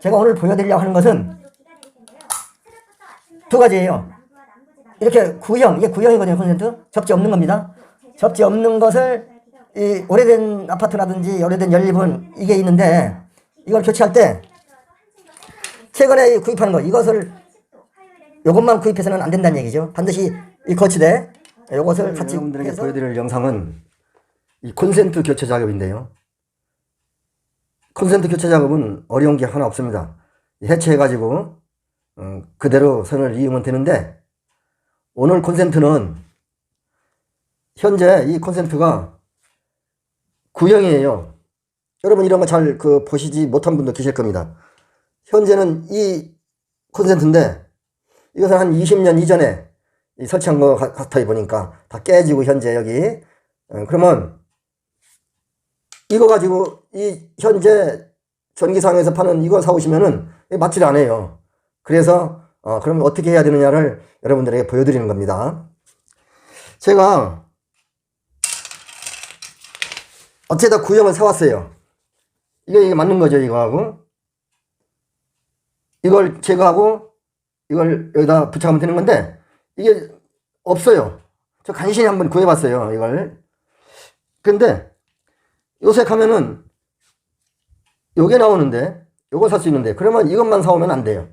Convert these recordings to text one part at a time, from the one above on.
제가 오늘 보여드리려고 하는 것은 두 가지예요. 이렇게 구형, 이게 구형이거든요. 콘센트. 접지 없는 겁니다. 접지 없는 것을 이 오래된 아파트라든지 오래된 연립은 이게 있는데 이걸 교체할 때 최근에 구입하는 거 이것을 요것만 구입해서는 안 된다는 얘기죠. 반드시 이 거치대 요것을 같이 여러분들에게 보여드릴 영상은 이 콘센트 교체 작업인데요. 콘센트 교체 작업은 어려운 게 하나 없습니다. 해체해가지고 그대로 선을 이용하면 되는데 오늘 콘센트는 현재 이 콘센트가 구형이에요. 여러분 이런 거 잘 보시지 못한 분도 계실 겁니다. 현재는 이 콘센트인데 이것은 한 20년 이전에 설치한 거 같아요. 보니까 다 깨지고 현재 여기 그러면 이거 가지고 이 현재 전기상에서 파는 이거 사오시면은 맞지를 않아요. 그래서 그럼 어떻게 해야 되느냐를 여러분들에게 보여드리는 겁니다. 제가 어째다 구형을 사왔어요. 이게 맞는 거죠. 이거하고 이걸 제거하고 이걸 여기다 부착하면 되는 건데 이게 없어요. 저 간신히 한번 구해봤어요. 이걸. 근데 요새 가면은 요게 나오는데 요거 살 수 있는데 그러면 이것만 사오면 안 돼요.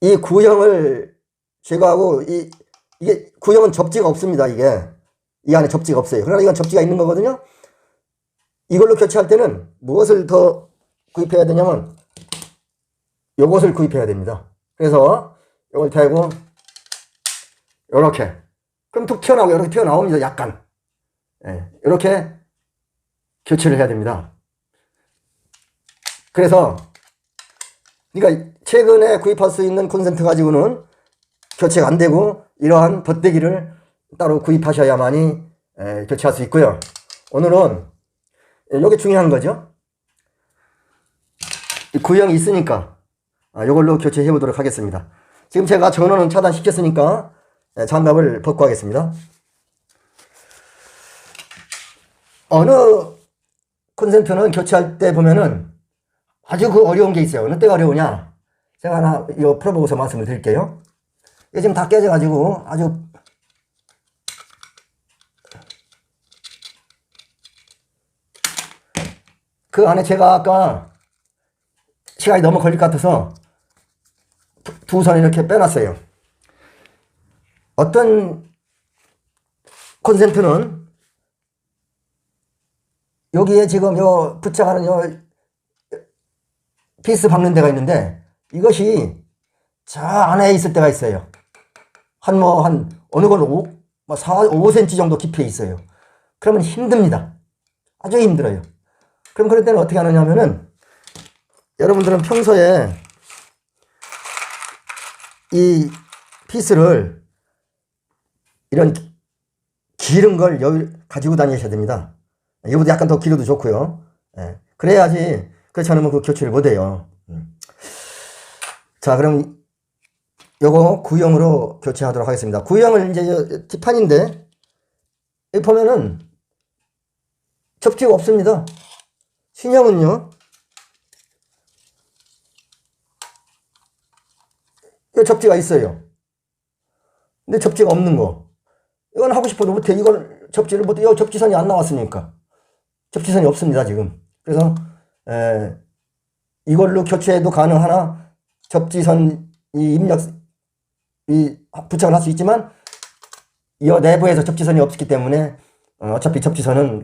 이 구형을 제거하고 이게 구형은 접지가 없습니다. 이게 이 안에 접지가 없어요. 그러나 이건 접지가 있는 거거든요. 이걸로 교체할 때는 무엇을 더 구입해야 되냐면 요것을 구입해야 됩니다. 그래서 요걸 대고 요렇게 그럼 툭 튀어나오고 이렇게 튀어나옵니다. 약간 이렇게 교체를 해야 됩니다. 그래서 그러니까 최근에 구입할 수 있는 콘센트 가지고는 교체가 안 되고 이러한 덧대기를 따로 구입하셔야만이 교체할 수 있고요. 오늘은 이게 중요한 거죠. 구형이 있으니까 이걸로 교체해 보도록 하겠습니다. 지금 제가 전원은 차단시켰으니까 장갑을 벗고 하겠습니다. 어느 콘센트는 교체할 때 보면은 아주 어려운 게 있어요. 어느 때가 어려우냐? 제가 하나 이거 풀어보고서 말씀을 드릴게요. 이게 지금 다 깨져가지고 아주 그 안에 제가 아까 시간이 너무 걸릴 것 같아서 두 선 이렇게 빼놨어요. 어떤 콘센트는 여기에 지금 요 부착하는 요 피스 박는 데가 있는데 이것이 저 안에 있을 때가 있어요. 한 어느 건 5cm 정도 깊이에 있어요. 그러면 힘듭니다. 아주 힘들어요. 그럼 그럴 때는 어떻게 하느냐 하면은 여러분들은 평소에 이 피스를 이런 길은 걸 가지고 다니셔야 됩니다. 이거보다 약간 더 길어도 좋고요. 그래야지 그렇지 않으면 그 교체를 못해요. 자, 그럼 요거 구형으로 교체하도록 하겠습니다. 구형을 이제 티판인데 여기 보면은 접지가 없습니다. 신형은요 이 접지가 있어요. 근데 접지가 없는 거 이건 하고 싶어도 못해. 이걸 접지를 못해. 이 접지선이 안 나왔으니까 접지선이 없습니다 지금. 그래서 이걸로 교체도 가능하나 접지선 부착을 할 수 있지만 이 내부에서 접지선이 없기 때문에 어차피 접지선은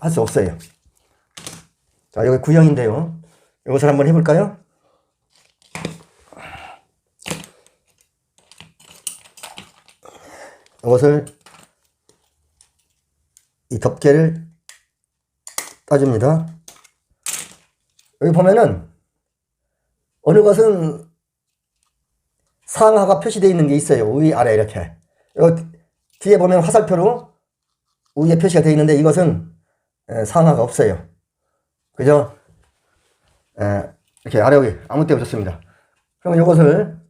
할 수 없어요. 자, 여기 구형인데요. 이것을 한번 해볼까요? 이것을 이 덮개를 따줍니다. 여기 보면은 어느 것은 상하가 표시되어 있는 게 있어요. 위 아래 이렇게. 여기 뒤에 보면 화살표로 위에 표시가 되어 있는데 이것은 상하가 없어요. 그죠? 이렇게 아래 여기 아무 데 없었습니다. 그럼 이것을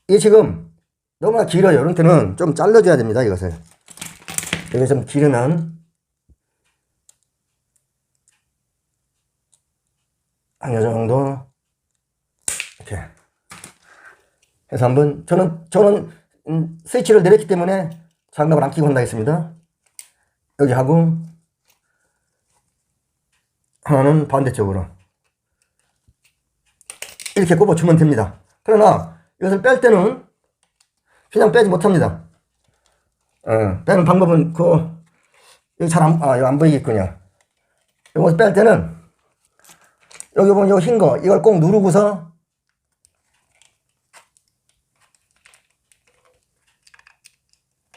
이게 지금 너무나 길어요. 이런 때는 좀 잘라줘야 됩니다. 이것을 여기 좀 길으면 한 요 정도 이렇게 해서 한번 저는 스위치를 내렸기 때문에 장갑을 안 끼고 한다겠습니다. 여기 하고 하나는 반대쪽으로 이렇게 꼽아주면 됩니다. 그러나 이것을 뺄 때는 그냥 빼지 못합니다. 빼는 방법은 여기 이거 안 보이겠군요. 이것을 뺄 때는 여기 보면 요 흰 거 이걸 꼭 누르고서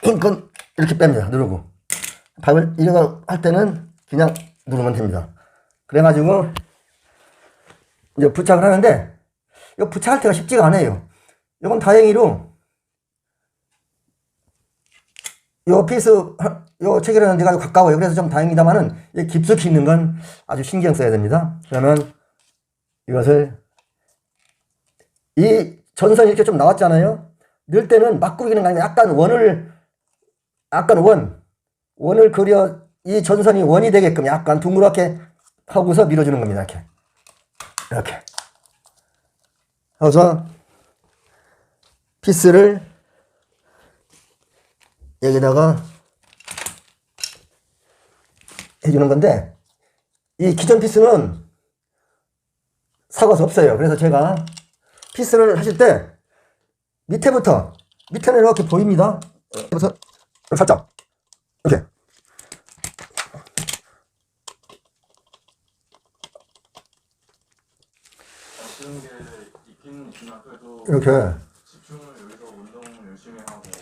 흰 건 이렇게 뺍니다. 누르고 밥을 이거 할 때는 그냥 누르면 됩니다. 그래가지고 이제 부착을 하는데 이거 부착할 때가 쉽지가 않아요. 이건 다행히로 요 피스 요 체결하는 데가 가까워요. 그래서 좀 다행이다마는 깊숙이 있는 건 아주 신경 써야 됩니다. 그러면 이것을 이 전선이 이렇게 좀 나왔잖아요. 넣을 때는 막 구기는 게 아니라 약간 원을 그려 이 전선이 원이 되게끔 약간 둥그렇게 하고서 밀어주는 겁니다. 이렇게 그래서 피스를 여기다가 해주는 건데 이 기존 피스는 사과서 없어요. 그래서 제가 피스를 하실 때 밑에는 이렇게 보입니다. 그래서 살짝 이렇게 이렇게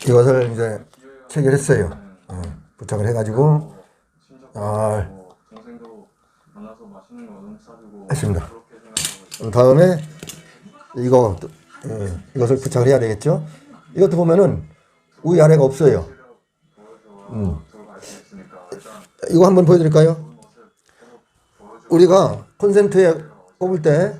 이것을 이제 체결했어요. 부착을 해가지고 했습니다. 다음에 이것을 부착을 해야 되겠죠. 이것도 보면은 위아래가 없어요. 이거 한번 보여드릴까요? 우리가 콘센트에 꼽을 때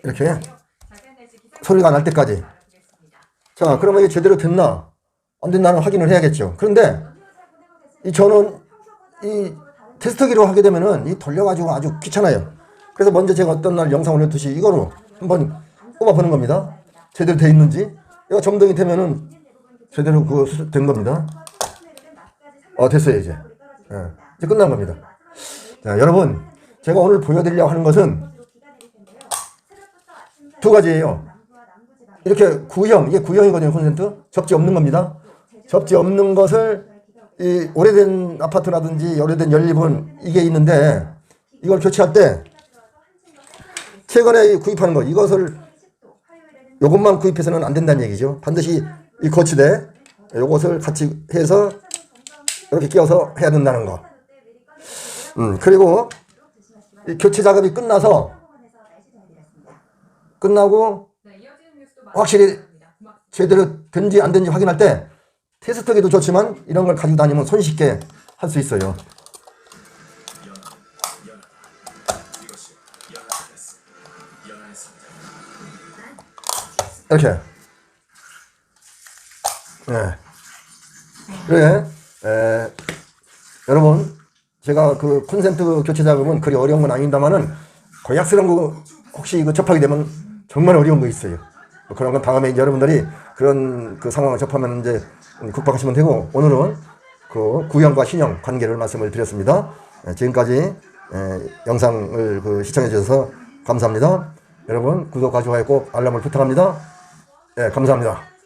이렇게 소리가 날 때까지. 자, 그러면 이게 제대로 됐나 안 됐나는 확인을 해야겠죠. 그런데 저는 이 테스트기로 하게 되면은 이 돌려가지고 아주 귀찮아요. 그래서 먼저 제가 어떤 날 영상 올렸듯이 이거로 한번 꼽아보는 겁니다. 제대로 돼 있는지. 이거 점등이 되면은 제대로 된 겁니다. 됐어요, 이제. 이제 끝난 겁니다. 자, 여러분, 제가 오늘 보여드리려고 하는 것은 두 가지예요. 이렇게 이게 구형이거든요, 콘센트. 접지 없는 겁니다. 접지 없는 것을 이 오래된 아파트라든지 오래된 연립은 이게 있는데 이걸 교체할 때 최근에 구입하는 거 이것을 요것만 구입해서는 안 된다는 얘기죠. 반드시 이 거치대 요것을 같이 해서 이렇게 끼워서 해야 된다는 거. 그리고 이 교체 작업이 끝나고 확실히 제대로 된지 안 된지 확인할 때 테스트기도 좋지만 이런 걸 가지고 다니면 손쉽게 할 수 있어요. 이렇게. 여러분, 제가 그 콘센트 교체 작업은 그리 어려운 건 아닙니다만은 고약스러운 거 혹시 이거 접하게 되면 정말 어려운 거 있어요. 그런 건 다음에 여러분들이 그런 그 상황을 접하면 이제 극복하시면 되고, 오늘은 그 구형과 신형 관계를 말씀을 드렸습니다. 지금까지 영상을 시청해 주셔서 감사합니다. 여러분 구독과 좋아요 꼭 알람을 부탁합니다. 감사합니다.